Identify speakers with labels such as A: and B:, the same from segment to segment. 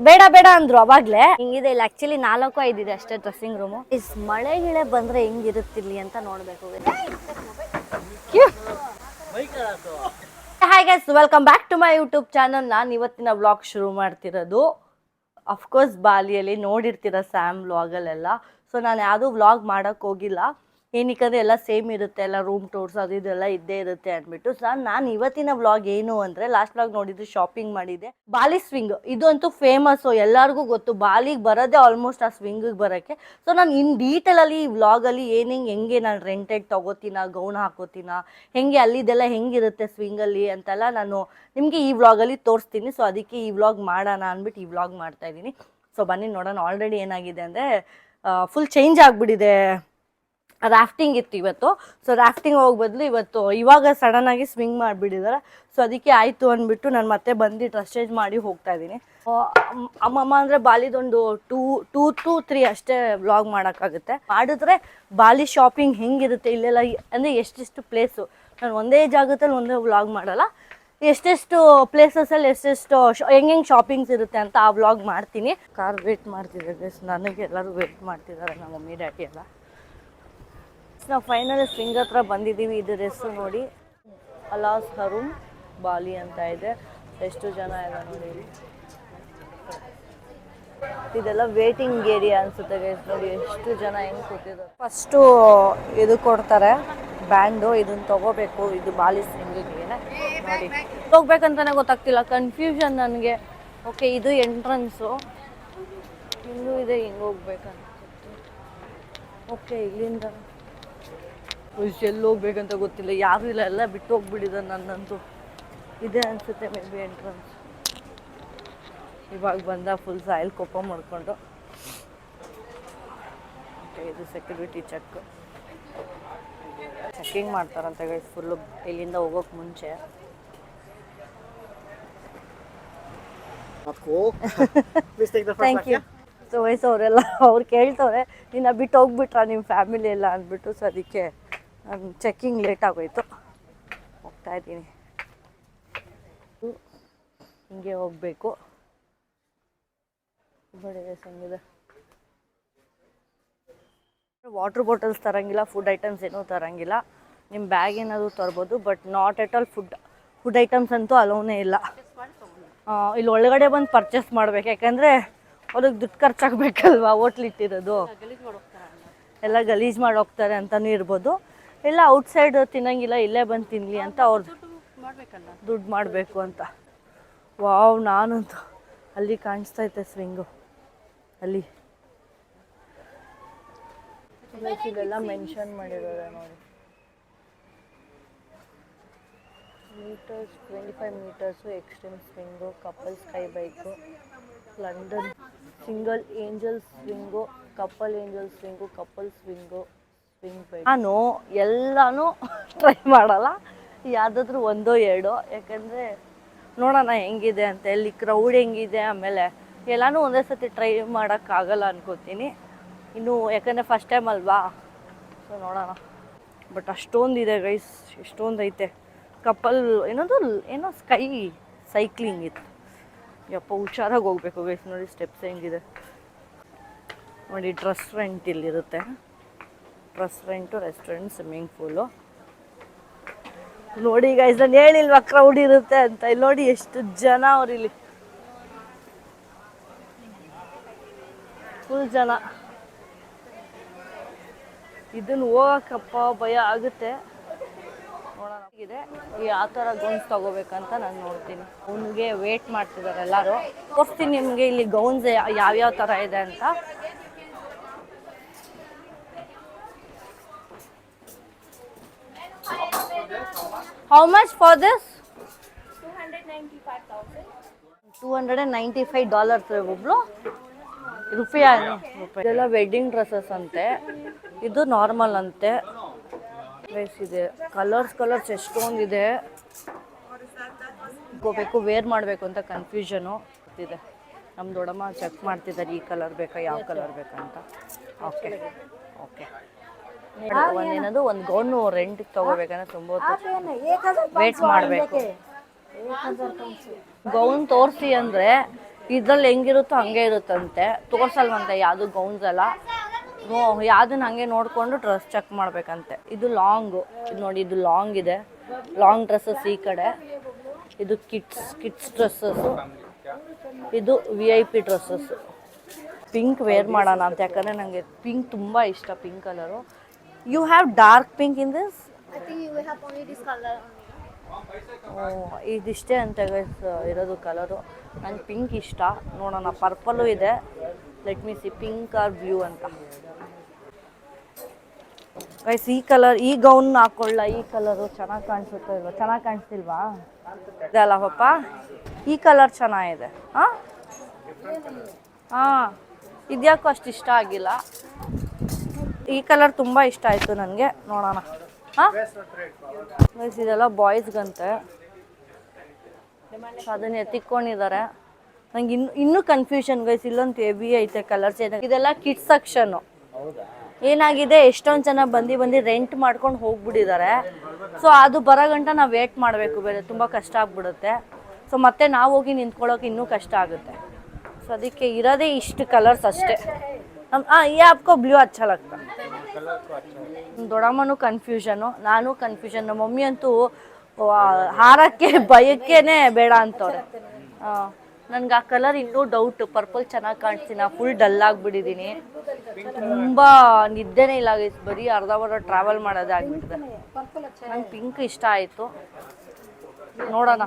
A: ಬೇಡ ಬೇಡ ಅಂದ್ರು ಅವಾಗ್ಲೇ. ಹಿಂಗಿದೆ ಇಲ್ಲಿ ಆಕ್ಚುಲಿ 4-5 ಇದೆ ಅಷ್ಟೇ ಡ್ರೆಸ್ಸಿಂಗ್ ರೂಮು. ಮಳೆ ಗಿಳೆ ಬಂದ್ರೆ ಹೆಂಗಿರುತ್ತಿರ್ಲಿ ಅಂತ ನೋಡ್ಬೇಕು. Hi guys, welcome back to my YouTube channel. ನಾನು ಇವತ್ತಿನ ವ್ಲಾಗ್ ಶುರು ಮಾಡ್ತಿರೋದು ಅಫ್ಕೋರ್ಸ್ ಬಾಲಿಯಲ್ಲಿ ನೋಡಿರ್ತೀರ ಸ್ಯಾಮ್ ವ್ಲಾಗಲ್ಲೆಲ್ಲ. ಸೊ ನಾನು ಯಾವುದೂ ವ್ಲಾಗ್ ಮಾಡೋಕ್ಕೆ ಹೋಗಿಲ್ಲ, ಏನಕ್ಕಂದರೆ ಎಲ್ಲ ಸೇಮ್ ಇರುತ್ತೆ, ಎಲ್ಲ ರೂಮ್ ಟೂರ್ಸ್ ಅದು ಇದೆಲ್ಲ ಇದ್ದೇ ಇರುತ್ತೆ ಅಂದ್ಬಿಟ್ಟು. ನಾನು ಇವತ್ತಿನ ವ್ಲಾಗ್ ಏನು ಅಂದರೆ, ಲಾಸ್ಟ್ ವ್ಲಾಗ್ ನೋಡಿದ್ದು ಶಾಪಿಂಗ್ ಮಾಡಿದ್ದೆ. ಬಾಲಿ ಸ್ವಿಂಗ್ ಇದು ಅಂತೂ ಫೇಮಸ್ಸು, ಎಲ್ಲರಿಗೂ ಗೊತ್ತು. ಬಾಲಿಗೆ ಬರೋದೇ ಆಲ್ಮೋಸ್ಟ್ ಆ ಸ್ವಿಂಗಿಗೆ ಬರೋಕ್ಕೆ. ಸೊ ನಾನು ಇನ್ ಡೀಟೇಲಲ್ಲಿ ಈ ವ್ಲಾಗಲ್ಲಿ ಹೆಂಗೆ ನಾನು ರೆಂಟೆಡ್ ತೊಗೋತೀನ, ಗೌನ್ ಹಾಕೋತೀನ, ಹೆಂಗೆ ಅಲ್ಲಿದೆಲ್ಲ ಹೆಂಗಿರುತ್ತೆ ಸ್ವಿಂಗಲ್ಲಿ ಅಂತೆಲ್ಲ ನಾನು ನಿಮಗೆ ಈ ವ್ಲಾಗಲ್ಲಿ ತೋರಿಸ್ತೀನಿ. ಸೊ ಅದಕ್ಕೆ ಈ ವ್ಲಾಗ್ ಮಾಡೋಣ ಅಂದ್ಬಿಟ್ಟು ಈ ವ್ಲಾಗ್ ಮಾಡ್ತಾಯಿದ್ದೀನಿ. ಸೊ ಬನ್ನಿ ನೋಡೋಣ. ಆಲ್ರೆಡಿ ಏನಾಗಿದೆ ಅಂದರೆ ಫುಲ್ ಚೇಂಜ್ ಆಗಿಬಿಟ್ಟಿದೆ. ರಾಫ್ಟಿಂಗ್ ಇತ್ತು ಇವತ್ತು. ಸೊ ರಾಫ್ಟಿಂಗ್ ಹೋಗಿ ಬದಲು ಇವಾಗ ಸಡನ್ನಾಗಿ ಸ್ವಿಂಗ್ ಮಾಡಿಬಿಟ್ಟಿದ್ದಾರೆ. ಸೊ ಅದಕ್ಕೆ ಆಯಿತು ಅಂದ್ಬಿಟ್ಟು ನಾನು ಮತ್ತೆ ಬಂದು ಡ್ರೆಸ್ ಚೇಂಜ್ ಮಾಡಿ ಹೋಗ್ತಾ ಇದ್ದೀನಿ. ಅಮ್ಮಮ್ಮ ಅಂದರೆ ಬಾಲಿದೊಂದು 2 to 3 ಅಷ್ಟೇ ವ್ಲಾಗ್ ಮಾಡೋಕ್ಕಾಗುತ್ತೆ. ಮಾಡಿದ್ರೆ ಬಾಲಿ ಶಾಪಿಂಗ್ ಹೆಂಗಿರುತ್ತೆ ಇಲ್ಲೆಲ್ಲ ಅಂದರೆ ಎಷ್ಟೆಷ್ಟು ಪ್ಲೇಸು, ನಾನು ಒಂದೇ ಜಾಗದಲ್ಲಿ ಒಂದೇ ವ್ಲಾಗ್ ಮಾಡಲ್ಲ, ಎಷ್ಟೆಷ್ಟು ಪ್ಲೇಸಸಲ್ಲಿ ಎಷ್ಟೆಷ್ಟು ಹೆಂಗೆ ಶಾಪಿಂಗ್ಸ್ ಇರುತ್ತೆ ಅಂತ ಆ ವ್ಲಾಗ್ ಮಾಡ್ತೀನಿ. ಕಾರ್ ವೇಟ್ ಮಾಡ್ತಿದ್ದಾರೆ, ನನಗೆ ಎಲ್ಲರೂ ವೇಟ್ ಮಾಡ್ತಿದ್ದಾರೆ, ನಮ್ಮ ಮಮ್ಮಿ ಡ್ಯಾಡಿ ಎಲ್ಲ. ನಾವು ಫೈನಲ್ ಸ್ವಿಂಗ್ ಹತ್ರ ಬಂದಿದ್ದೀವಿ. ಇದು ಹೆಸರು ನೋಡಿ, ಅಲಾಸ್ ಹರೂಮ್ ಬಾಲಿ ಅಂತ ಇದೆ. ಎಷ್ಟು ಜನ ಇದೆ ನೋಡಿ, ಇದೆಲ್ಲ ವೇಟಿಂಗ್ ಏರಿಯಾ ಅನ್ಸುತ್ತೆ ಗೈಸ್. ನೋಡಿ ಎಷ್ಟು ಜನ ಹೆಂಗೆ ಕೂತಿದ್ದಾರೆ. ಫಸ್ಟು ಇದು ಕೊಡ್ತಾರೆ ಬ್ಯಾಂಡು, ಇದನ್ನ ತಗೋಬೇಕು. ಇದು ಬಾಲಿ ಸ್ವಿಂಗಿಗೆ ನೋಡಿ ಹೋಗ್ಬೇಕಂತಾನೆ ಗೊತ್ತಾಗ್ತಿಲ್ಲ, ಕನ್ಫ್ಯೂಷನ್ ನನಗೆ. ಓಕೆ, ಇದು ಎಂಟ್ರನ್ಸು, ಹಿಂಗೂ ಇದೆ, ಹಿಂಗೆ ಹೋಗ್ಬೇಕಂತ. ಓಕೆ, ಇಲ್ಲಿಂದ ಎಲ್ಲಿ ಹೋಗ್ಬೇಕಂತ ಗೊತ್ತಿಲ್ಲ, ಯಾರು ಇಲ್ಲ, ಎಲ್ಲ ಬಿಟ್ಟು ಹೋಗ್ಬಿಟ್ಟಿದ್ದಾರೆ. ನನ್ನಂತೂ ಇದೆ ಅನಿಸುತ್ತೆ ಮೇ ಬಿ ಎಂಟ್ರನ್ಸ್. ಇವಾಗ ಬಂದ ಫುಲ್ ಸಾಯಿಲ್ ಕೋಪ ಮಾಡಿಕೊಂಡು. ಓಕೆ, ಇದು ಸೆಕ್ಯೂರಿಟಿ ಚೆಕ್ಕಿಂಗ್ ಮಾಡ್ತಾರಂತೆ ಗೈಸ್ ಫುಲ್ಲು ಇಲ್ಲಿಂದ ಹೋಗೋಕೆ ಮುಂಚೆ. Thank you. ಸೊ ವಯಸ್ಸವರೆಲ್ಲ ಅವ್ರು ಕೇಳ್ತವ್ರೆ, ನಿನ್ನ ಬಿಟ್ಟು ಹೋಗ್ಬಿಟ್ರಾ ನಿಮ್ಮ ಫ್ಯಾಮಿಲಿ ಎಲ್ಲ ಅಂದ್ಬಿಟ್ಟು. ಸೊ ಅದಕ್ಕೆ ನಾನು ಚೆಕ್ಕಿಂಗ್ ಲೇಟ್ ಆಗೋಯ್ತು, ಹೋಗ್ತಾ ಇದ್ದೀನಿ. ಹಿಂಗೆ ಹೋಗಬೇಕು. ಹೆಂಗಿದೆ, ವಾಟರ್ ಬಾಟಲ್ಸ್ ತರಂಗಿಲ್ಲ, ಫುಡ್ ಐಟಮ್ಸ್ ಏನೂ ತರಂಗಿಲ್ಲ. ನಿಮ್ಮ ಬ್ಯಾಗ್ ಏನಾದರೂ ತರ್ಬೋದು, but not at all food items ಅಂತೂ ಅಲೋನೇ ಇಲ್ಲ. ಇಲ್ಲಿ ಒಳಗಡೆ ಬಂದು ಪರ್ಚೇಸ್ ಮಾಡ್ಬೇಕು, ಯಾಕಂದರೆ ಅವ್ರಿಗೆ ದುಡ್ಡು ಖರ್ಚಾಗಬೇಕಲ್ವಾ. ಹೋಟ್ಲಿಟ್ಟಿರೋದು ಎಲ್ಲ ಗಲೀಜು ಮಾಡಿ ಹೋಗ್ತಾರೆ ಅಂತಲೂ ಇರ್ಬೋದು, ಇಲ್ಲ ಔಟ್ಸೈಡ್ ತಿನ್ನಂಗಿಲ್ಲ, ಇಲ್ಲೇ ಬಂದು ತಿನ್ನಲಿ ಅಂತ ಅವ್ರದ್ದು ದುಡ್ಡು ಮಾಡಬೇಕು ಅಂತ. ವಾವ್, ನಾನಂತೂ ಅಲ್ಲಿ ಕಾಣಿಸ್ತೈತೆ ಸ್ವಿಂಗು, ಅಲ್ಲಿ ಇಲ್ಲೆಲ್ಲ ಮೆನ್ಷನ್ ಮಾಡಿದ್ದಾರೆ ನೋಡಿ. Meters 25 meters, extreme swing, couple sky bike, London single angel swing, couple angel swing, couple swing, swing bike. ನಾನು ಎಲ್ಲನೂ ಟ್ರೈ ಮಾಡಲ್ಲ, ಯಾವುದಾದ್ರೂ 1-2, ಯಾಕಂದರೆ ನೋಡೋಣ ಹೆಂಗಿದೆ ಅಂತ, ಎಲ್ಲಿ ಕ್ರೌಡ್ ಹೆಂಗಿದೆ, ಆಮೇಲೆ ಎಲ್ಲನೂ ಒಂದೇ ಸತಿ ಟ್ರೈ ಮಾಡೋಕ್ಕಾಗಲ್ಲ ಅನ್ಕೋತೀನಿ ಇನ್ನು, ಯಾಕಂದರೆ ಫಸ್ಟ್ ಟೈಮ್ ಅಲ್ವಾ. ಸೊ ನೋಡೋಣ. ಬಟ್ ಅಷ್ಟೊಂದಿದೆ ಗೈಸ್, ಎಷ್ಟೊಂದು ಐತೆ. ಕಪಲ್ ಏನೋ ಸ್ಕೈ ಸೈಕ್ಲಿಂಗ್ ಇತ್ತು. ಯಪ್ಪ, ಹುಷಾರಾಗಿ ಹೋಗ್ಬೇಕು ಗೈಸ್. ನೋಡಿ ಸ್ಟೆಪ್ಸ್ ಹೆಂಗಿದೆ ನೋಡಿ. ಡ್ರೆಸ್ ರೆಂಟ್ ಇಲ್ಲಿರುತ್ತೆ, dress rent, restaurant, swimming pool. ನೋಡಿ ಗೈಸ್, ನಾನು ಹೇಳಿಲ್ವಾ ಕ್ರೌಡ್ ಇರುತ್ತೆ ಅಂತ. ಇಲ್ಲಿ ನೋಡಿ ಎಷ್ಟು ಜನ ಅವ್ರಿಲ್ಲಿ, ಫುಲ್ ಜನ. ಇದನ್ನು ಹೋಗಕ್ಕಪ್ಪ ಭಯ ಆಗುತ್ತೆ. ನೋಡೋಣ ಇದೆ ಯಾವ ಥರ ಗೌನ್ಸ್ ತೊಗೋಬೇಕಂತ ನಾನು ನೋಡ್ತೀನಿ. ಅವನಿಗೆ ವೇಟ್ ಮಾಡ್ತಿದ್ದಾರೆ ಎಲ್ಲರೂ. ತೋರಿಸ್ತೀನಿ ನಿಮಗೆ ಇಲ್ಲಿ ಗೌನ್ಸ್ ಯಾವ್ಯಾವ ಥರ ಇದೆ ಅಂತ. How much for this? $295 ಒಬ್ಳು ರೂಪಾಯಿ. ಇದೆಲ್ಲ ವೆಡ್ಡಿಂಗ್ ಡ್ರೆಸ್ಸಸ್ ಅಂತೆ, ಇದು ನಾರ್ಮಲ್ ಅಂತೆ. ಡ್ರೆಸ್ ಇದೆ, ಕಲರ್ಸ್ ಎಷ್ಟೊಂದಿದೆ. ಹೋಗ್ಬೇಕು, ವೇರ್ ಮಾಡಬೇಕು ಅಂತ ಕನ್ಫ್ಯೂಷನು ಇದೆ. ನಮ್ಮ ದೊಡ್ಡಮ್ಮ ಚೆಕ್ ಮಾಡ್ತಿದ್ದಾರೆ, ಈ ಕಲರ್ ಬೇಕಾ, ಯಾವ ಕಲರ್ ಬೇಕಂತ. ಓಕೆ ಓಕೆ, ಒಂದೇನದು ಒಂದು ಗೌನು ರೆಂಟಿಗೆ ತೊಗೋಬೇಕಂದ್ರೆ ತುಂಬ ವೇಟ್ ಮಾಡಬೇಕು. ಗೌನ್ ತೋರಿಸಿ ಅಂದರೆ ಇದ್ರಲ್ಲಿ ಹೆಂಗಿರುತ್ತೋ ಹಂಗೆ ಇರುತ್ತಂತೆ, ತೋರ್ಸಲ್ವಂತೆ ಯಾವುದು ಗೌನ್ಸ್ ಎಲ್ಲ. ಯಾವ್ದನ್ನ ಹಂಗೆ ನೋಡಿಕೊಂಡು ಡ್ರೆಸ್ ಚೆಕ್ ಮಾಡಬೇಕಂತೆ. ಇದು ಲಾಂಗು, ಇದು ನೋಡಿ, ಇದು ಲಾಂಗ್ ಇದೆ. ಲಾಂಗ್ ಡ್ರೆಸ್ಸಸ್ ಈ ಕಡೆ. ಇದು ಕಿಡ್ಸ್ ಡ್ರೆಸ್ಸಸ್ಸು. ಇದು VIP ಡ್ರೆಸ್ಸಸ್ಸು. ಪಿಂಕ್ ವೇರ್ ಮಾಡೋಣ ಅಂತ, ಯಾಕಂದರೆ ನನಗೆ ಪಿಂಕ್ ತುಂಬ ಇಷ್ಟ, pink colour. You have dark pink in this? ಇದಿಷ್ಟೇ ಅಂತ ಇರೋದು ಕಲರು. ನಂಗೆ ಪಿಂಕ್ ಇಷ್ಟ. ನೋಡೋಣ, ಪರ್ಪಲ್ಲು ಇದೆ. Let me see, pink or blue ಅಂತ. ಗೈಸ್, ಈ ಕಲರ್, ಈ ಗೌನ್ ಹಾಕೊಳ್ಳ. ಈ ಕಲರು ಚೆನ್ನಾಗಿ ಕಾಣಿಸುತ್ತೋ ಇಲ್ವಾ? ಚೆನ್ನಾಗಿ ಕಾಣಿಸ್ತಿಲ್ವಾ? ಇದೆ ಅಲ್ಲ ಪಾಪ, ಈ ಕಲರ್ ಚೆನ್ನಾಗಿದೆ. ಹಾಂ, ಇದ್ಯಾಕೋ ಅಷ್ಟು ಇಷ್ಟ ಆಗಿಲ್ಲ. ಈ ಕಲರ್ ತುಂಬ ಇಷ್ಟ ಆಯಿತು ನನಗೆ. ನೋಡೋಣ. ಹಾಂ ಗೈಸ್, ಇದೆಲ್ಲ ಬಾಯ್ಸ್ಗಂತೆ. ಅದನ್ನು ಎತ್ತಿಕೊಂಡಿದ್ದಾರೆ. ನಂಗೆ ಇನ್ನೂ ಕನ್ಫ್ಯೂಷನ್ ಗೈಸ್. ಇಲ್ಲಂತೂ ಹೆವಿ ಐತೆ ಕಲರ್ಸ್. ಇದೆಲ್ಲ ಕಿಡ್ಸ್ ಸೆಕ್ಷನ್ನು. ಏನಾಗಿದೆ, ಎಷ್ಟೊಂದು ಜನ ಬಂದು ರೆಂಟ್ ಮಾಡ್ಕೊಂಡು ಹೋಗ್ಬಿಟ್ಟಿದ್ದಾರೆ. ಸೊ ಅದು ಬರೋ ಗಂಟ ನಾವು ವೇಟ್ ಮಾಡಬೇಕು, ಬೇರೆ ತುಂಬ ಕಷ್ಟ ಆಗ್ಬಿಡುತ್ತೆ. ಸೊ ಮತ್ತೆ ನಾವು ಹೋಗಿ ನಿಂತ್ಕೊಳ್ಳೋಕೆ ಇನ್ನೂ ಕಷ್ಟ ಆಗುತ್ತೆ. ಸೊ ಅದಕ್ಕೆ ಇರೋದೇ ಇಷ್ಟು ಕಲರ್ಸ್ ಅಷ್ಟೇ. ಈ ಆಪ್ಕೋ ಬ್ಲೂ ಅಚ್ಚಾ ಲಗ್ತಾ. ದೊಡ್ಡಮ್ಮನೂ ಕನ್ಫ್ಯೂಷನು, ನಾನು ಕನ್ಫ್ಯೂಷನ್. ನಮ್ಮ ಮಮ್ಮಿ ಅಂತೂ ಹಾರಕ್ಕೆ ಭಯಕ್ಕೇನೆ ಬೇಡ ಅಂತವ್ರೆ. ನನ್ಗೆ ಆ ಕಲರ್ ಇನ್ನೂ ಡೌಟ್. ಪರ್ಪಲ್ ಚೆನ್ನಾಗಿ ಕಾಣಿಸ್ತೀನಿ, ಫುಲ್ ಡಲ್ ಆಗಿಬಿಟ್ಟಿದ್ದೀನಿ. ತುಂಬ ನಿದ್ದೆನೇ ಇಲ್ಲ, ಬರೀ ಅರ್ಧ ಟ್ರಾವೆಲ್ ಮಾಡೋದೇ ಆಗಿಬಿಟ್ಟಿದೆ. ನಂಗೆ ಪಿಂಕ್ ಇಷ್ಟ ಆಯಿತು. ನೋಡೋಣ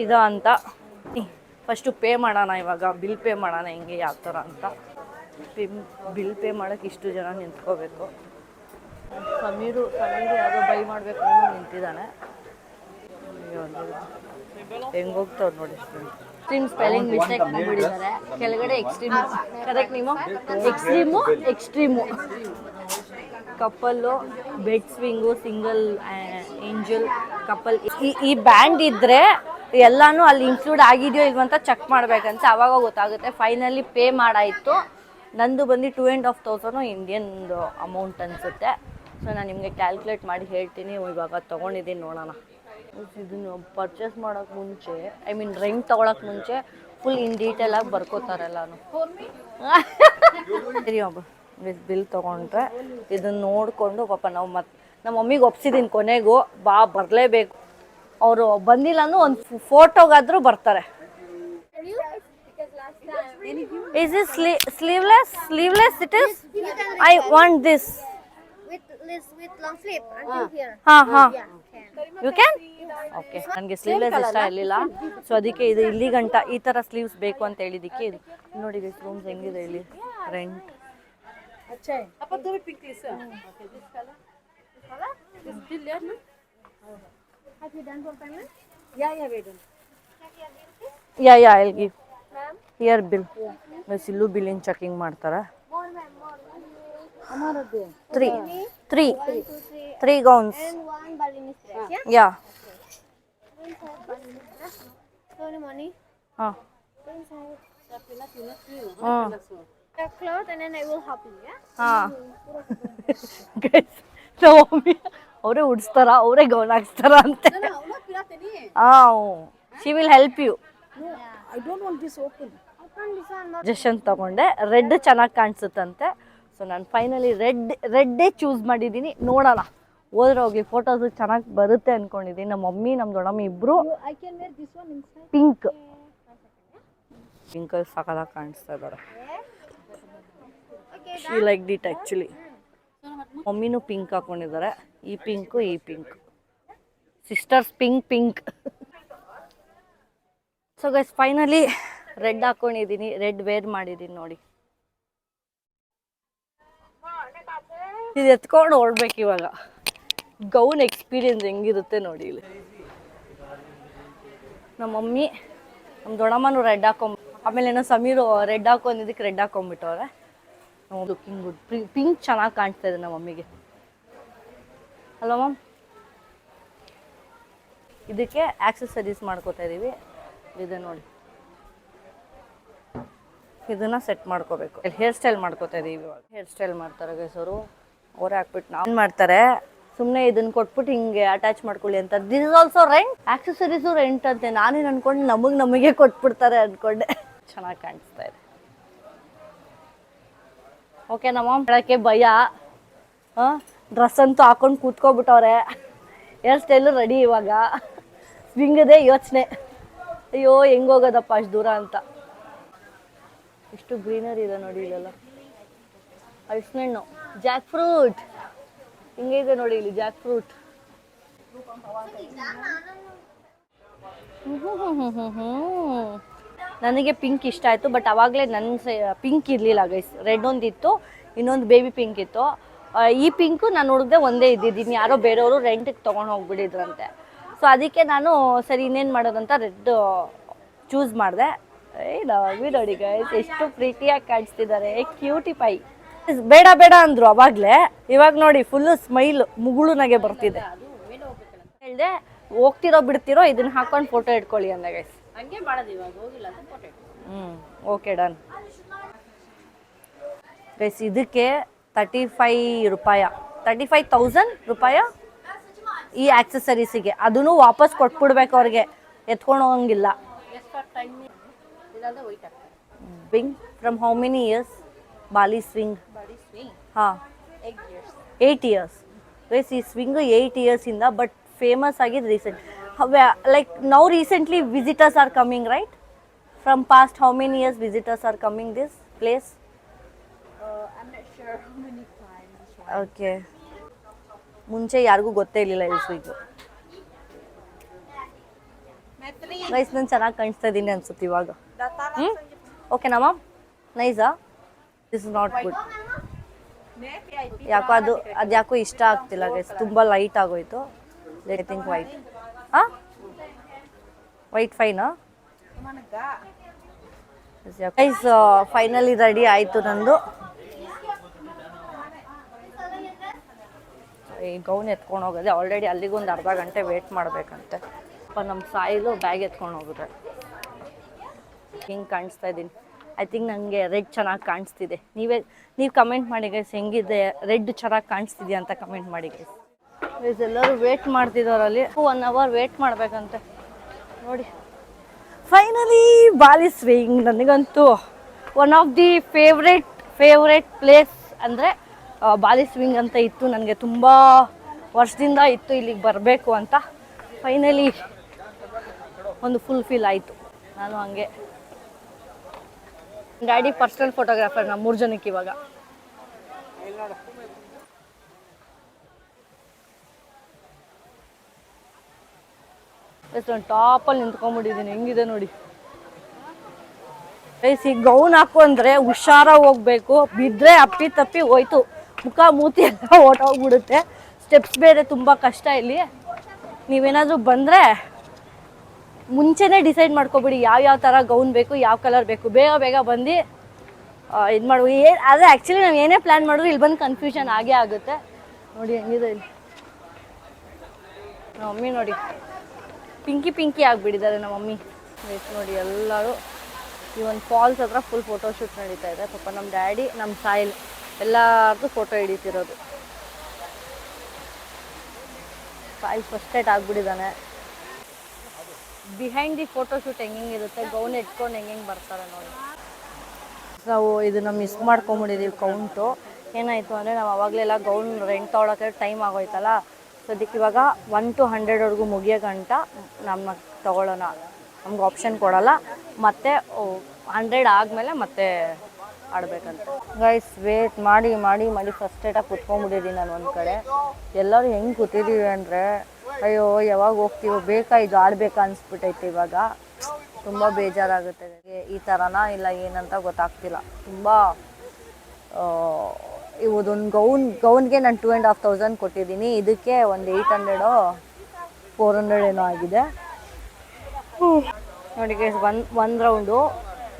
A: ಇದ ಅಂತ. ಫಸ್ಟು ಪೇ ಮಾಡೋಣ, ಇವಾಗ ಬಿಲ್ ಪೇ ಮಾಡೋಣ, ಹೆಂಗೆ ಯಾವ ಥರ ಅಂತ. ಬಿಲ್ ಪೇ ಮಾಡೋಕ್ಕೆ ಇಷ್ಟು ಜನ ನಿಂತ್ಕೋಬೇಕು. ಸಮೀರು ಯಾವುದೋ ಬೈ ಮಾಡಬೇಕು ಅನ್ನೋ ನಿಂತಿದ್ದಾನೆ. ಹೆಂಗೋಗ್ತಾವ್ರು ನೋಡಿ. ಎಕ್ಸ್ಟ್ರೀಮ್ ಸ್ಪೆಲ್ಲಿಂಗ್ ಮಿಸ್ಟೇಕ್ ಮಾಡಿಬಿಟ್ಟಿದ್ದಾರೆ. ಕೆಳಗಡೆ ಎಕ್ಸ್ಟ್ರೀಮ್ ಕರೆಕ್ಟ್, ನೀವು extreme couple, bed swing, single angel, couple. ಈ ಬ್ಯಾಂಡ್ ಇದ್ದರೆ ಎಲ್ಲನೂ ಅಲ್ಲಿ ಇನ್ಕ್ಲೂಡ್ ಆಗಿದೆಯೋ ಇಲ್ವಂತ ಚೆಕ್ ಮಾಡಬೇಕಂತ, ಆವಾಗ ಗೊತ್ತಾಗುತ್ತೆ. ಫೈನಲಿ ಪೇ ಮಾಡಾಯಿತು. ನಂದು ಬಂದು 2,500 ಇಂಡಿಯನ್ ಅಮೌಂಟ್ ಅನಿಸುತ್ತೆ. ಸೊ ನಾನು ನಿಮಗೆ ಕ್ಯಾಲ್ಕುಲೇಟ್ ಮಾಡಿ ಹೇಳ್ತೀನಿ. ಇವಾಗ ತೊಗೊಂಡಿದ್ದೀನಿ, ನೋಡೋಣ. ಇದನ್ನು ಪರ್ಚೇಸ್ ಮಾಡೋಕ್ಕೆ ಮುಂಚೆ, ರೆಂಟ್ ತೊಗೊಳಕ್ಕೆ ಮುಂಚೆ ಫುಲ್ ಇನ್ ಡೀಟೇಲಾಗಿ ಬರ್ಕೋತಾರೆ ಎಲ್ಲನೂ. ಸರಿ ಒಬ್ಬ ಬಿಲ್ ತೊಗೊಂಡ್ರೆ ಇದನ್ನು ನೋಡಿಕೊಂಡು ಪಾಪ ನಾವು ನಮ್ಮ ಮಮ್ಮಿಗೆ ಒಪ್ಸಿದ್ದೀನಿ ಕೊನೆಗೂ, ಬರಲೇಬೇಕು. ಅವರು ಬಂದಿಲ್ಲ ಅಂದ್ರೂ ಒಂದು ಫೋಟೋಗಾದರೂ ಬರ್ತಾರೆ. Is this sleeveless? Sleeveless it is? I want this.
B: With long sleeve until here.
A: You can? Okay. ನನಗೆ ಸ್ಲೀವ್ಲೆಸ್ ಇಷ್ಟ ಇರಲಿಲ್ಲ. ಸೊ ಅದಕ್ಕೆ ಇದು ಇಲ್ಲಿ ಗಂಟ ಈ ಥರ ಸ್ಲೀವ್ಸ್ ಬೇಕು ಅಂತ ಹೇಳಿದ್ದಕ್ಕೆ ಇದು ನೋಡಿ. ರೂಮ್ಸ್ ಹೆಂಗಿದೆ ಇಲ್ಲಿ, rent.
B: Have you done for payment?
C: Yeah, we done.
A: Yeah, I'll give. Here bill. ಇಲ್ಲೂ ಬಿಲ್ಲಿಂಗ್ ಚೆಕಿಂಗ್ ಮಾಡ್ತಾರೆ. Three gowns.
B: And one Balinese dress,
A: Yeah.
B: So the money.
A: Inside.
B: The cloth and then I will help you, yeah?
A: ನಮ್ಮ mummy ಅವರೇ ಉಡಿಸ್ತಾರ, ಅವರೇ gown ಹಾಕ್ಸ್ತಾರ ಅಂತೆ. She will help you.
C: I don't want this open.
A: ಜಶನ್ ತಗೊಂಡೆ. Red ಚೆನ್ನಾಗಿ ಕಾಣಿಸುತ್ತಂತೆ. ಸೊ ನಾನು ಫೈನಲಿ ರೆಡ್ಡೇ ಚೂಸ್ ಮಾಡಿದ್ದೀನಿ. ನೋಡೋಣ, ಹೋದ್ರೆ ಹೋಗಿ ಫೋಟೋಸ್ ಚೆನ್ನಾಗಿ ಬರುತ್ತೆ ಅಂದ್ಕೊಂಡಿದ್ದೀನಿ. ನಮ್ಮ ಮಮ್ಮಿ ನಮ್ಮ ದೊಡ್ಡಮ್ಮ ಇಬ್ಬರು ಪಿಂಕಲ್ಲಿ ಸಕಲಾಗಿ ಕಾಣಿಸ್ತಾ ಇದ್ದಾರೆ. She liked it actually. ಮಮ್ಮಿನೂ ಪಿಂಕ್ ಹಾಕೊಂಡಿದ್ದಾರೆ. ಈ pink sisters pink. So guys, finally red ಹಾಕೊಂಡಿದ್ದೀನಿ, ರೆಡ್ ವೇರ್ ಮಾಡಿದ್ದೀನಿ ನೋಡಿ. ಇದು ಎತ್ಕೊಂಡು ಓಡ್ಬೇಕು ಇವಾಗ. ಗೌನ್ ಎಕ್ಸ್ಪೀರಿಯನ್ಸ್ ಹೆಂಗಿರುತ್ತೆ ನೋಡಿ ಇಲ್ಲಿ. ನಮ್ಮ ಮಮ್ಮಿ ನಮ್ಮ ದೊಡ್ಡಮ್ಮನೂ ರೆಡ್ ಆಮೇಲೆ ಏನೋ ಸಮೀರು ರೆಡ್ ಹಾಕೊಂಡಿದ್ದಕ್ಕೆ ರೆಡ್ ಹಾಕೊಂಡ್ಬಿಟ್ಟವ್ರೆ. Looking good. ಪಿಂಕ್ ಚೆನ್ನಾಗಿ ಕಾಣಿಸ್ತಾ ಇದೆ ನಮ್ಮ ಮಮ್ಮಿಗೆ. ಹಲೋ ಮ್ಯಾಮ್, ಇದಕ್ಕೆ ಆಕ್ಸೆಸರೀಸ್ ಮಾಡ್ಕೋತಾ ಇದ್ದೀವಿ. ಇದೆ ನೋಡಿ, ಇದನ್ನು ಸೆಟ್ ಮಾಡ್ಕೋಬೇಕು. ಹೇರ್ ಸ್ಟೈಲ್ ಮಾಡ್ಕೋತಾ ಇದ್ದೀವಿ ಇವಾಗ. ಹೇರ್ ಸ್ಟೈಲ್ ಮಾಡ್ತಾರೆ ಗೈಸವರು, ಅವರೇ ಹಾಕ್ಬಿಟ್ಟು ನಾವು ಮಾಡ್ತಾರೆ. ಸುಮ್ಮನೆ ಇದನ್ನ ಕೊಟ್ಬಿಟ್ಟು ಹಿಂಗೆ ಅಟ್ಯಾಚ್ ಮಾಡ್ಕೊಳ್ಳಿ ಅಂತ. This is also rent, accessories rent ಅಂತೆ. ನಾನೇನು ಅನ್ಕೊಂಡು ನಮಗೆ ಕೊಟ್ಬಿಡ್ತಾರೆ ಅಂದ್ಕೊಂಡೆ. ಚೆನ್ನಾಗಿ ಕಾಣಿಸ್ತಾ ಇದೆ. ಓಕೆ ನಮ್ಮ ಹೇಳೋಕ್ಕೆ ಭಯ. ಡ್ರೆಸ್ ಅಂತೂ ಹಾಕೊಂಡು ಕೂತ್ಕೊಬಿಟ್ಟವ್ರೆ. Hair style ready. ಇವಾಗ ಸ್ವಿಂಗದೇ ಯೋಚನೆ, ಅಯ್ಯೋ ಹೆಂಗೆ ಹೋಗೋದಪ್ಪ ಅಷ್ಟು ದೂರ ಅಂತ. ಎಷ್ಟು ಗ್ರೀನರಿ ಇದೆ ನೋಡಿ ಇಲ್ಲೆಲ್ಲ. ಹಣ್ಣು, ಜಾಕ್ ಫ್ರೂಟ್ ಹಿಂಗೆ ಇದೆ ನೋಡಿ ಇಲ್ಲಿ ಜಾಕ್ ಫ್ರೂಟ್. ನನಗೆ ಪಿಂಕ್ ಇಷ್ಟ ಆಯಿತು, ಬಟ್ ಅವಾಗಲೇ ನನ್ನ ಪಿಂಕ್ ಇರಲಿಲ್ಲ ಗೈಸ್. ರೆಡ್ ಒಂದಿತ್ತು, ಇನ್ನೊಂದು ಬೇಬಿ ಪಿಂಕ್ ಇತ್ತು. ಈ ಪಿಂಕು ನಾನು ನೋಡಿದೆ ಒಂದೇ ಇದ್ದಿದ್ದೀನಿ. ಯಾರೋ ಬೇರೆಯವರು ರೆಂಟಿಗೆ ತೊಗೊಂಡು ಹೋಗ್ಬಿಟ್ಟಿದ್ರಂತೆ. ಸೊ ಅದಕ್ಕೆ ನಾನು ಸರಿ ಇನ್ನೇನು ಮಾಡೋದಂತ ರೆಡ್ ಚೂಸ್ ಮಾಡಿದೆ. ನಾವೇ ನೋಡಿ ಗೈಸ್ ಎಷ್ಟು ಪ್ರೀತಿಯಾಗಿ ಕಾಣಿಸ್ತಿದ್ದಾರೆ. Cutie pi. ಬೇಡ ಬೇಡ ಅಂದರು ಅವಾಗಲೇ. ಇವಾಗ ನೋಡಿ ಫುಲ್ಲು ಸ್ಮೈಲ್, ಮುಗುಳುನಾಗೆ ಬರ್ತಿದೆ. ಹೇಳಿದೆ ಹೋಗ್ತಿರೋ ಬಿಡ್ತಿರೋ ಇದನ್ನ ಹಾಕೊಂಡು ಫೋಟೋ ಇಟ್ಕೊಳ್ಳಿ ಅಂದೆ ಗೈಸ್.
C: ಹಂಗೆ ಮಾಡೋದು ಇವಾಗ ಹೋಗಿಲ್ಲ ಅಂತ ಫೋಟೋ.
A: Okay done guys. ಇದಕ್ಕೆ 35 ರೂಪಾಯಿ, 35,000 ರೂಪಾಯಿ ಈ ಆಕ್ಸೆಸರೀಸಿಗೆ. ಅದನ್ನು ವಾಪಸ್ ಕೊಟ್ಬಿಡ್ಬೇಕು ಅವ್ರಿಗೆ, ಎತ್ಕೊಂಡು ಹೋಗಂಗಿಲ್ಲ. Swing from how many years? Bali swing. Ha. 8 years. Guys, ಈ swing 8 years ಇಂದ, but famous ಆಗಿದೆ recent. Like now recently visitors are coming, right? From past how many years visitors are coming this place?
C: I'm not sure how many times.
A: Okay. ಮುಂಚೆ ಯಾರಿಗೂ ಗೊತ್ತೇ ಇರಲಿಲ್ಲ ಈ swing. Guys ನಾನು ಚೆನ್ನಾಗಿ ಕಾಣಿಸ್ತಾ ಇದ್ದೀನಿ ಅನ್ಸುತ್ತೆ ಇವಾಗ. ಓಕೆ ನಮ್ಮ ನೈಸಾ? This is not good. ಯಾಕೋ ಅದು ಯಾಕೋ ಇಷ್ಟ ಆಗ್ತಿಲ್ಲ ಗೈಸ್. ತುಂಬ ಲೈಟ್ ಆಗೋಯ್ತು. I think white. ಹಾಂ ವೈಟ್ ಫೈನಾ ಗೈಸ್? ಫೈನಲಿ ರೆಡಿ ಆಯಿತು ನಂದು. ಈ ಗೌನ್ ಎತ್ಕೊಂಡು ಹೋಗೋದೆ. ಆಲ್ರೆಡಿ ಅಲ್ಲಿಗೊಂದು ಅರ್ಧ ಗಂಟೆ ವೇಟ್ ಮಾಡಬೇಕಂತೆ. ನಮ್ಮ ಸಾಯಿಲು ಬ್ಯಾಗ್ ಎತ್ಕೊಂಡು ಹೋಗುತ್ತೆ. ಹಿಂಗೆ ಕಾಣಿಸ್ತಾ ಇದ್ದೀನಿ. ಐ ಥಿಂಕ್ ನನಗೆ ರೆಡ್ ಚೆನ್ನಾಗಿ ಕಾಣಿಸ್ತಿದೆ. ನೀವು ಕಮೆಂಟ್ ಮಾಡಿ ಗೈಸ್, ಹೆಂಗಿದೆ ರೆಡ್ ಚೆನ್ನಾಗಿ ಕಾಣಿಸ್ತಿದೆಯಾ ಅಂತ ಕಮೆಂಟ್ ಮಾಡಿ ಗೈಸ್. ಗೈಸ್ ಎಲ್ಲರೂ ವೇಟ್ ಮಾಡ್ತಿದ್ದವರಲ್ಲಿ 1 hour ವೇಟ್ ಮಾಡಬೇಕಂತೆ ನೋಡಿ. ಫೈನಲಿ ಬಾಲಿ ಸ್ವಿಂಗ್. ನನಗಂತೂ one of the favourite place ಅಂದರೆ ಬಾಲಿ ಸ್ವಿಂಗ್ ಅಂತ ಇತ್ತು. ನನಗೆ ತುಂಬ ವರ್ಷದಿಂದ ಇತ್ತು ಇಲ್ಲಿಗೆ ಬರಬೇಕು ಅಂತ. ಫೈನಲಿ ಒಂದು ಫುಲ್ಫಿಲ್ ಆಯಿತು. ನಾನು ಹಂಗೆ ಡ್ಯಾಡಿ ಪರ್ಸನಲ್ ಫೋಟೋಗ್ರಾಫರ್ ನಮ್ಮ 3 ಜನಕ್ಕೆ ಇವಾಗ. ಎಷ್ಟು ಟಾಪಲ್ಲಿ ನಿಂತ್ಕೊಂಡ್ಬಿಟ್ಟಿದ್ದೀನಿ. ಹೆಂಗಿದೆ ನೋಡಿ ಗೈಸ್. ಈ ಗೌನ್ ಹಾಕು ಅಂದರೆ ಹುಷಾರಾಗಿ ಹೋಗ್ಬೇಕು. ಬಿದ್ದರೆ ಅಪ್ಪಿ ತಪ್ಪಿ ಹೋಯ್ತು, ಮುಖ ಮೂತಿ ಎಲ್ಲ ಹೊಟ್ಟೋಗ್ಬಿಡುತ್ತೆ. ಸ್ಟೆಪ್ಸ್ ಬೇರೆ ತುಂಬ ಕಷ್ಟ ಇಲ್ಲಿ. ನೀವೇನಾದರೂ ಬಂದರೆ ಮುಂಚೆನೇ ಡಿಸೈಡ್ ಮಾಡ್ಕೊಬಿಡಿ ಯಾವ ಥರ ಗೌನ್ ಬೇಕು, ಯಾವ ಕಲರ್ ಬೇಕು. ಬೇಗ ಬಂದು ಇದು ಮಾಡುವ. ಆದರೆ ಆ್ಯಕ್ಚುಲಿ ನಾವು ಏನೇ ಪ್ಲ್ಯಾನ್ ಮಾಡಿದ್ರು ಇಲ್ಲಿ ಬಂದು ಕನ್ಫ್ಯೂಷನ್ ಆಗೇ ಆಗುತ್ತೆ. ನೋಡಿ ಹೆಂಗಿದೆ ಇಲ್ಲಿ ನಮ್ಮ ಮಮ್ಮಿ. ನೋಡಿ ಪಿಂಕಿ ಆಗಿಬಿಟ್ಟಿದ್ದಾರೆ ನಮ್ಮ ಮಮ್ಮಿ. ನೋಡಿ ಎಲ್ಲರೂ ಈ ಒಂದು ಫಾಲ್ಸ್ ಹತ್ರ ಫುಲ್ ಫೋಟೋಶೂಟ್ ನಡೀತಾ ಇದೆ. ಪಾಪ ನಮ್ಮ ಡ್ಯಾಡಿ, ನಮ್ಮ ಸಾಯಿಲ್ ಎಲ್ಲರದ್ದು ಫೋಟೋ ಹಿಡಿತಿರೋದು. ಸಾಯಿಲ್ ಫಸ್ಟೇಟ್ ಆಗಿಬಿಟ್ಟಿದ್ದಾನೆ. ಬಿಹೈಂಡ್ ದಿ ಫೋಟೋಶೂಟ್ ಹೆಂಗಿರುತ್ತೆ, ಗೌನ್ ಇಟ್ಕೊಂಡು ಹೆಂಗೆ ಬರ್ತಾರೆ ನೋಡಿ. ನಾವು ಇದನ್ನು ಮಿಸ್ ಮಾಡ್ಕೊಂಬಿಟ್ಟಿದ್ದೀವಿ ಕೌಂಟು. ಏನಾಯಿತು ಅಂದರೆ ನಾವು ಅವಾಗಲೆಲ್ಲ ಗೌನ್ ರೆಂಟ್ ತೊಗೊಳಕ್ಕೆ ಟೈಮ್ ಆಗೋಯ್ತಲ್ಲ. ಸೊ ಅದಕ್ಕೆ ಇವಾಗ 1 to 100ವರೆಗೂ ಮುಗಿಯೋ ಗಂಟ ನಮ್ಮ ತೊಗೊಳ್ಳೋಣ. ನಮ್ಗೆ ಆಪ್ಷನ್ ಕೊಡೋಲ್ಲ. ಮತ್ತು 100 ಆದಮೇಲೆ ಮತ್ತೆ ಆಡಬೇಕಂತ. ಗೈಸ್ ವೇಟ್ ಮಾಡಿ ಫಸ್ಟ್ ಡೇಟಾಗಿ ಕುತ್ಕೊಂಡ್ಬಿಟ್ಟಿದ್ದೀನಿ ನಾನು ಒಂದು ಕಡೆ. ಎಲ್ಲರೂ ಹೆಂಗೆ ಕೂತಿದ್ದೀವಿ ಅಂದರೆ ಅಯ್ಯೋ ಯಾವಾಗ ಹೋಗ್ತೀವೋ, ಬೇಕಾ ಇದು ಆಡಬೇಕಾ ಅನಿಸ್ಬಿಟ್ಟೈತೆ ಇವಾಗ. ತುಂಬ ಬೇಜಾರಾಗುತ್ತೆ. ಈ ಥರನಾ ಇಲ್ಲ ಏನಂತ ಗೊತ್ತಾಗ್ತಿಲ್ಲ. ತುಂಬ ಇವದೊಂದು ಗೌನ್ಗೆ ನಾನು 2,500 ಕೊಟ್ಟಿದ್ದೀನಿ. ಇದಕ್ಕೆ ಒಂದು 800 400 ಏನೋ ಆಗಿದೆ ನೋಡಿ ಗೈಸ್. ಒಂದು ರೌಂಡು,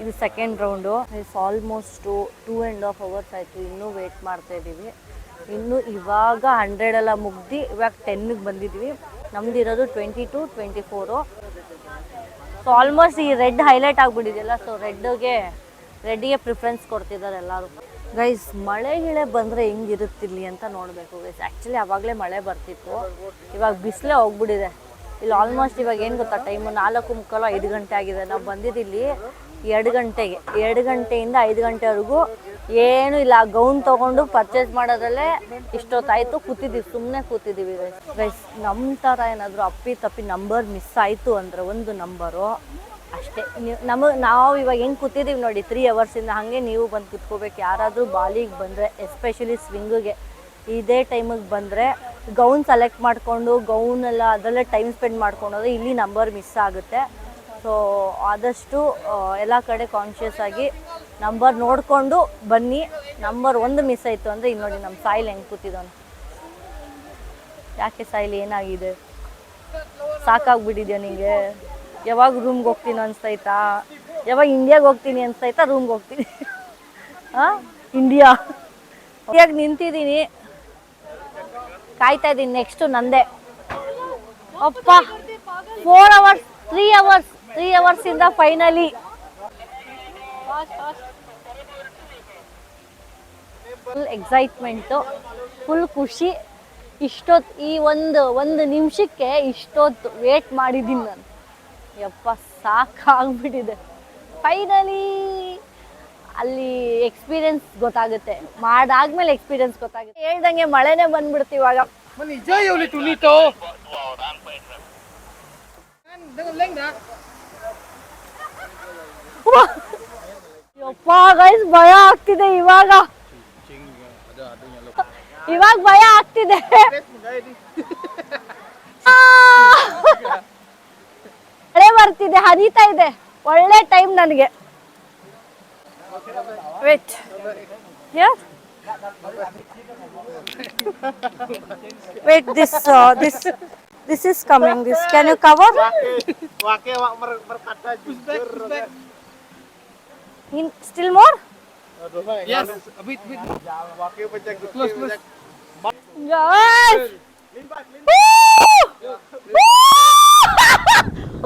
A: ಇದು second round. It's almost 2.5 hours ಆಯಿತು. ಇನ್ನೂ ವೇಟ್ ಮಾಡ್ತಾಯಿದ್ದೀವಿ. ಇನ್ನು ಇವಾಗ 100 ಎಲ್ಲ ಮುಗ್ದು ಇವಾಗ 10ಗೆ ಬಂದಿದ್ವಿ. ನಮ್ದಿರೋದು 20 to 24. ಸೊ ಆಲ್ಮೋಸ್ಟ್ ಈ ರೆಡ್ ಹೈಲೈಟ್ ಆಗಿಬಿಟ್ಟಿದೆಯಲ್ಲ. ಸೊ ರೆಡ್ಗೆ ರೆಡ್ಡಿಗೆ ಪ್ರಿಫರೆನ್ಸ್ ಕೊಡ್ತಿದ್ದಾರೆ ಎಲ್ಲರೂ. ಗೈಸ್ ಮಳೆ ಗಿಳೆ ಬಂದರೆ ಹೆಂಗಿರುತ್ತಿಲ್ಲಿ ಅಂತ ನೋಡಬೇಕು ಗೈಸ್. ಆ್ಯಕ್ಚುಲಿ ಆವಾಗಲೇ ಮಳೆ ಬರ್ತಿತ್ತು, ಇವಾಗ ಬಿಸಿಲೇ ಹೋಗ್ಬಿಟ್ಟಿದೆ. ಇಲ್ಲಿ ಆಲ್ಮೋಸ್ಟ್ ಇವಾಗ ಏನು ಗೊತ್ತಾ ಟೈಮು 4:45 5 ಗಂಟೆ ಆಗಿದೆ. ನಾವು ಬಂದಿದ್ದಿಲ್ಲಿ 2 ಗಂಟೆಗೆ. 2 ಗಂಟೆಯಿಂದ 5 ಗಂಟೆವರೆಗೂ ಏನೂ ಇಲ್ಲ. ಗೌನ್ ತೊಗೊಂಡು ಪರ್ಚೇಸ್ ಮಾಡೋದ್ರಲ್ಲೇ ಇಷ್ಟೊತ್ತಾಯಿತು. ಸುಮ್ಮನೆ ಕೂತಿದ್ದೀವಿ ಗೈಸ್. ಗೈಸ್ ನಮ್ಮ ಥರ ಏನಾದರೂ ಅಪ್ಪಿ ತಪ್ಪಿ ನಂಬರ್ ಮಿಸ್ ಆಯಿತು ಅಂದರೆ ಒಂದು ನಂಬರು ಅಷ್ಟೇ. ನಾವು ಇವಾಗ ಹೆಂಗೆ ಕೂತಿದ್ದೀವಿ ನೋಡಿ 3 ಅವರ್ಸಿಂದ, ಹಾಗೆ ನೀವು ಬಂದು ಕೂತ್ಕೋಬೇಕು. ಯಾರಾದರೂ ಬಾಲಿಗೆ ಬಂದರೆ ಎಸ್ಪೆಷಲಿ ಸ್ವಿಂಗಿಗೆ ಇದೇ ಟೈಮಿಗೆ ಬಂದರೆ ಗೌನ್ ಸೆಲೆಕ್ಟ್ ಮಾಡಿಕೊಂಡು ಗೌನೆಲ್ಲ ಅದರಲ್ಲೇ ಟೈಮ್ ಸ್ಪೆಂಡ್ ಮಾಡ್ಕೊಳೋದು, ಇಲ್ಲಿ ನಂಬರ್ ಮಿಸ್ ಆಗುತ್ತೆ. ಸೊ ಆದಷ್ಟು ಎಲ್ಲ ಕಡೆ ಕಾನ್ಷಿಯಸ್ ಆಗಿ ನಂಬರ್ ನೋಡಿಕೊಂಡು ಬನ್ನಿ. ನಂಬರ್ 1 ಮಿಸ್ ಆಯಿತು ಅಂದರೆ ಇಲ್ಲಿ ನೋಡಿ ನಮ್ಮ ಸಾಯಿಲ್ ಹೆಂಗೆ ಕೂತಿದ್ದಾನೆ. ಯಾಕೆ ಸಾಯಿಲ್ ಏನಾಗಿದೆ? ಸಾಕಾಗ್ಬಿಟ್ಟಿದ್ಯಾ ನಿಮಗೆ? ಯಾವಾಗ ರೂಮ್ಗೆ ಹೋಗ್ತೀನಿ ಅನಿಸ್ತೈತಾ? ಯಾವಾಗ ಇಂಡಿಯಾಗೆ ಹೋಗ್ತೀನಿ ಅನಿಸ್ತೈತಾ? ರೂಮ್ಗೆ ಹೋಗ್ತೀನಿ ಹಾಂ ಇಂಡಿಯಾಗೆ ನಿಂತಿದ್ದೀನಿ, ಕಾಯ್ತಾ ಇದ್ದೀನಿ. ನೆಕ್ಸ್ಟು ನಂದೇ. ಅಪ್ಪ 4 ಅವರ್ಸ್ 3 ಅವರ್ಸಿಂದ ಫೈನಲಿ ಫುಲ್ ಎಕ್ಸೈಟ್ಮೆಂಟು, ಫುಲ್ ಖುಷಿ. ಇಷ್ಟೊತ್ತು ಈ ಒಂದು ನಿಮಿಷಕ್ಕೆ ಇಷ್ಟೊತ್ತು ವೇಟ್ ಮಾಡಿದ್ದೀನಿ ನಾನು. ಯಪ್ಪ ಸಾಕಾಗ್ಬಿಟ್ಟಿದೆ. ಫೈನಲಿ ಅಲ್ಲಿ ಎಕ್ಸ್ಪೀರಿಯನ್ಸ್ ಗೊತ್ತಾಗುತ್ತೆ, ಮಾಡಾದ್ಮೇಲೆ ಎಕ್ಸ್ಪೀರಿಯನ್ಸ್ ಗೊತ್ತಾಗುತ್ತೆ. ಹೇಳ್ದಂಗೆ ಮಳೆನೇ ಬಂದ್ಬಿಡ್ತು ಇವಾಗ. ಯಪ್ಪ ಗೈಸ್ ಭಯ ಆಗ್ತಿದೆ ಇವಾಗ ಭಯ ಆಗ್ತಿದೆ. ಮಳೆ ಬರ್ತಿದೆ, ಹರಿತಾ ಇದೆ. ಒಳ್ಳೆ ಟೈಮ್ ನನಗೆ. Wait here, wait, this is coming. This can you cover? In still more?
D: Yes, a bit. Close.
A: Guys! Woo! Woo!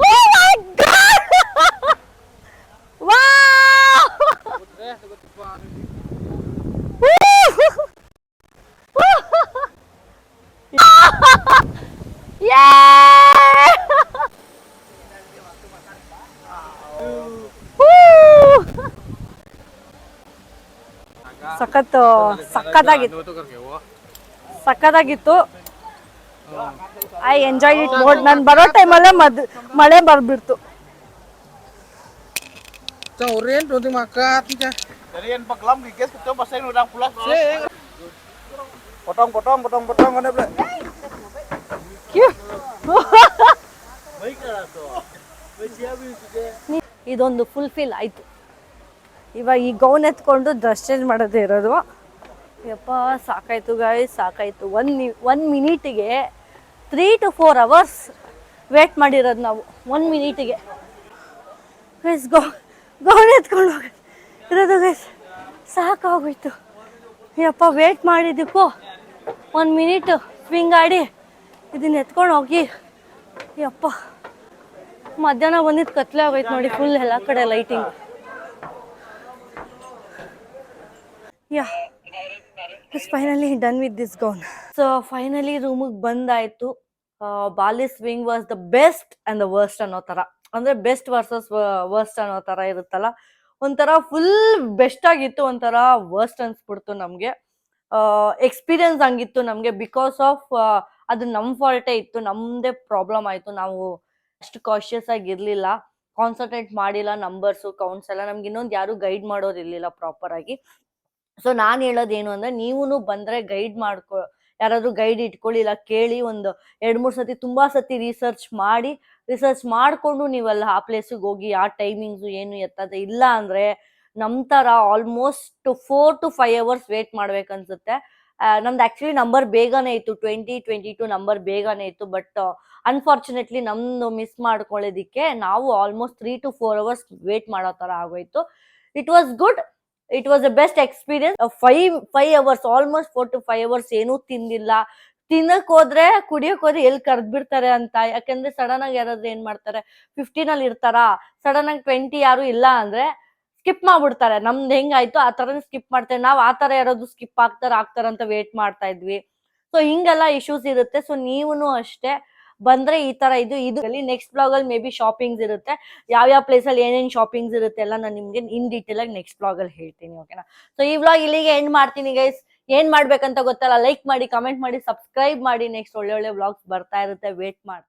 A: Oh my God! Wow! Yeah! ಸಖತ್ತಾಗಿತ್ತು. I enjoy it more. ನಾನು ಬರೋ ಟೈಮಲ್ಲೇ ಮಳೆ ಬರ್ಬಿಡ್ತು. ಇದೊಂದು ಫುಲ್ಫಿಲ್ ಆಯ್ತು. ಇವಾಗ ಈ ಗೌನ್ ಎತ್ಕೊಂಡು ಡ್ರೆಸ್ ಚೇಂಜ್ ಮಾಡೋದೇ ಇರೋದು. ಯಪ್ಪ ಸಾಕಾಯ್ತು ಗಾಯ್ಸ್, ಸಾಕಾಯ್ತು. 1 ಮಿನಿಟಿಗೆ 3 to 4 ಅವರ್ಸ್ ವೇಟ್ ಮಾಡಿರೋದು ನಾವು. 1 ಮಿನಿಟಿಗೆ ಗೈಸ್ ಗೌನ್ ಎತ್ಕೊಂಡು ಇರೋದು ಗೈಸ್. ಸಾಕಾಗೋಯ್ತು. ಯಪ್ಪ ವೇಟ್ ಮಾಡಿದ್ದಕ್ಕೂ 1 ಮಿನಿಟ್ ಸ್ವಿಂಗ್ ಆಡಿ ಇದನ್ನ ಎತ್ಕೊಂಡು ಹೋಗಿ ಯಪ್ಪ ಮಧ್ಯಾಹ್ನ ಬಂದಿದ್ದು ಕತ್ಲೆ ಆಗೋಯ್ತು ನೋಡಿ. ಫುಲ್ ಎಲ್ಲ ಕಡೆ lighting. Yeah, it's finally done with this gown. So finally ರೂಮಿಗೆ ಬಂದಾಯ್ತು. Bali swing was the best and the worst ಅನ್ನೋ ಥರ. ಅಂದರೆ ಬೆಸ್ಟ್ ವರ್ಸಸ್ ವರ್ಸ್ಟ್ ಅನ್ನೋ ಥರ ಇರುತ್ತಲ್ಲ, ಒಂಥರ ಫುಲ್ ಬೆಸ್ಟ್ ಆಗಿತ್ತು, ಒಂಥರ ವರ್ಸ್ಟ್ ಅನ್ಸ್ಬಿಡ್ತು ನಮಗೆ. ಎಕ್ಸ್ಪೀರಿಯನ್ಸ್ ಹಂಗಿತ್ತು ನಮಗೆ. ಬಿಕಾಸ್ ಆಫ್ ಅದು ನಮ್ಮ ಫಾಲ್ಟೇ ಇತ್ತು, ನಮ್ಮದೇ ಪ್ರಾಬ್ಲಮ್ ಆಯಿತು. ನಾವು ಅಷ್ಟು ಕಾನ್ಷಿಯಸ್ ಆಗಿರಲಿಲ್ಲ, ಕಾನ್ಸಂಟ್ರೇಟ್ ಮಾಡಿಲ್ಲ. ನಂಬರ್ಸು ಕೌಂಟ್ಸ್ ಎಲ್ಲ ನಮ್ಗೆ ಇನ್ನೊಂದು ಯಾರು ಗೈಡ್ ಮಾಡೋದಿರಲಿಲ್ಲ ಪ್ರಾಪರಾಗಿ. ಸೊ ನಾನು ಹೇಳೋದೇನು ಅಂದರೆ, ನೀವು ಬಂದರೆ ಗೈಡ್ ಯಾರಾದರೂ ಗೈಡ್ ಇಟ್ಕೊಳ್ಳಿಲ್ಲ ಕೇಳಿ. ಒಂದು 2-3 ಸತಿ ತುಂಬ ಸತಿ ರಿಸರ್ಚ್ ಮಾಡಿಕೊಂಡು ನೀವೆಲ್ಲ ಆ ಪ್ಲೇಸಿಗೆ ಹೋಗಿ ಆ ಟೈಮಿಂಗ್ಸು ಏನು ಎತ್ತದೆ. ಇಲ್ಲ ಅಂದರೆ ನಮ್ಮ ಥರ ಆಲ್ಮೋಸ್ಟ್ 4 to 5 ಅವರ್ಸ್ ವೇಟ್ ಮಾಡ್ಬೇಕನ್ಸುತ್ತೆ. ನಮ್ದು ಆ್ಯಕ್ಚುಲಿ ನಂಬರ್ ಬೇಗನೆ ಇತ್ತು, 2022 ನಂಬರ್ ಬೇಗನೆ ಇತ್ತು. ಬಟ್ ಅನ್ಫಾರ್ಚುನೇಟ್ಲಿ ನಮ್ಮದು ಮಿಸ್ ಮಾಡ್ಕೊಳ್ಳೋದಕ್ಕೆ ನಾವು ಆಲ್ಮೋಸ್ಟ್ 3 to 4 ಅವರ್ಸ್ ವೇಟ್ ಮಾಡೋ ಥರ ಆಗೋಯ್ತು. It was good. It was a best experience. 5 hours almost 4 to 5 hours ಏನೂ ತಿಂದಿಲ್ಲ. ತಿನ್ನಕ್ ಹೋದ್ರೆ ಕುಡಿಯಕ್ ಹೋದ್ರೆ ಎಲ್ಲಿ ಕರ್ದ್ಬಿಡ್ತಾರೆ ಅಂತ. ಯಾಕಂದ್ರೆ ಸಡನ್ ಆಗಿ ಯಾರಾದ್ರೂ ಏನ್ ಮಾಡ್ತಾರೆ, 15 ಅಲ್ಲಿ ಇರ್ತಾರಾ, ಸಡನ್ ಆಗಿ 20 ಯಾರು ಇಲ್ಲ ಅಂದ್ರೆ ಸ್ಕಿಪ್ ಮಾಡ್ಬಿಡ್ತಾರೆ. ನಮ್ದು ಹೆಂಗಾಯ್ತು ಆ ತರನೇ ಸ್ಕಿಪ್ ಮಾಡ್ತಾರೆ. ನಾವ್ ಆ ತರ ಯಾರಾದ್ರು ಸ್ಕಿಪ್ ಆಗ್ತಾರಂತ ವೇಟ್ ಮಾಡ್ತಾ ಇದ್ವಿ. ಸೊ ಹಿಂಗೆಲ್ಲ ಇಶ್ಯೂಸ್ ಇರುತ್ತೆ. ಸೊ ನೀವುನು ಅಷ್ಟೇ ಬಂದ್ರೆ ಈ ತರ ಇದು ನೆಕ್ಸ್ಟ್ ಬ್ಲಾಗ್ ಅಲ್ಲಿ ಮೇ ಬಿ ಶಾಪಿಂಗ್ಸ್ ಇರುತ್ತೆ. ಯಾವ ಪ್ಲೇಸ್ ಅಲ್ಲಿ ಏನೇನ್ ಶಾಪಿಂಗ್ಸ್ ಇರುತ್ತೆ ಎಲ್ಲ ನಾನು ನಿಮ್ಗೆ ಇನ್ ಡೀಟೇಲ್ ಆಗಿ ನೆಕ್ಸ್ಟ್ ಬ್ಲಾಗ್ ಅಲ್ಲಿ ಹೇಳ್ತೀನಿ. ಓಕೆನಾ? ಸೊ ಈ ಬ್ಲಾಗ್ ಇಲ್ಲಿಗೆ ಎಂಡ್ ಮಾಡ್ತೀನಿ ಗೈಸ್. ಏನ್ ಮಾಡ್ಬೇಕಂತ ಗೊತ್ತಲ್ಲ, ಲೈಕ್ ಮಾಡಿ, ಕಮೆಂಟ್ ಮಾಡಿ, ಸಬ್ಸ್ಕ್ರೈಬ್ ಮಾಡಿ. ನೆಕ್ಸ್ಟ್ ಒಳ್ಳೆ ಒಳ್ಳೆ ಬ್ಲಾಗ್ಸ್ ಬರ್ತಾ ಇರುತ್ತೆ, ವೇಟ್ ಮಾಡಿ.